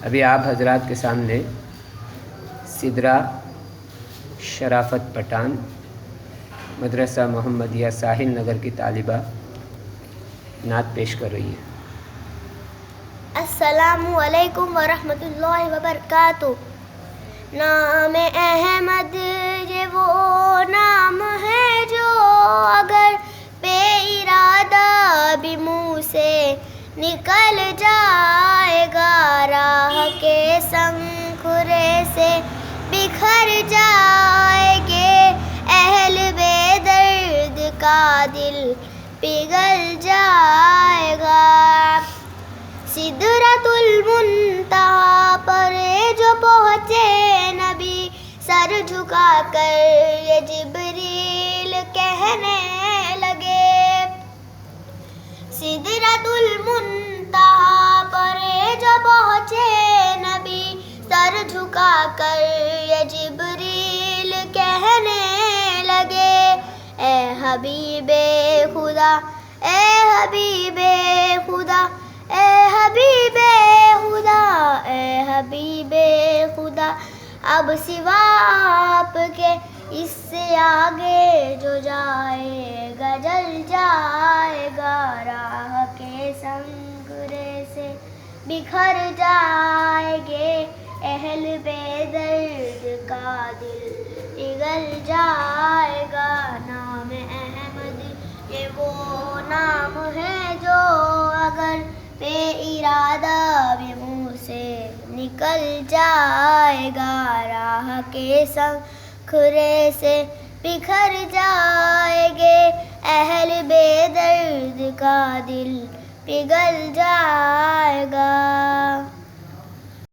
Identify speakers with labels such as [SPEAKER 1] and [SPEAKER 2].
[SPEAKER 1] ابھی آپ حضرات کے سامنے سدرا شرافت پٹھان مدرسہ محمدیہ ساحل نگر کی طالبہ نعت پیش کر رہی ہے۔
[SPEAKER 2] السلام علیکم ورحمۃ اللہ وبرکاتہ۔ نام احمد یہ وہ نام ہے جو اگر بے ارادہ بھی منہ سے نکل جائے گا، راہ کے سنکھرے سے بکھر جائے گے، اہل بے درد کا دل پگھل جائے گا۔ سدرۃ المنتہا پر جو پہنچے نبی، سر جھکا کر یہ جبریل کہنے لگے۔ سدرۃ المنتہا پر جو پہنچے نبی، سر جھکا کر یہ جبریل کہنے لگے، اے حبیب خدا، اے حبیب خدا، اے حبیب خدا، اے حبیب خدا، اب سوا آپ کے اس سے آگے جو جائے گا جل جائے گا، راہ کے سنکھرے سے بکھر جائے گے، اہل بے درد کا دل پگھل جائے گا۔ نام احمد یہ وہ نام ہے جو اگر بے ارادہ بھی منہ سے نکل جائے گا، راہ کے سنکھرے سے بکھر جائے گے، اہل بے درد کا دل پگھل جائے گا۔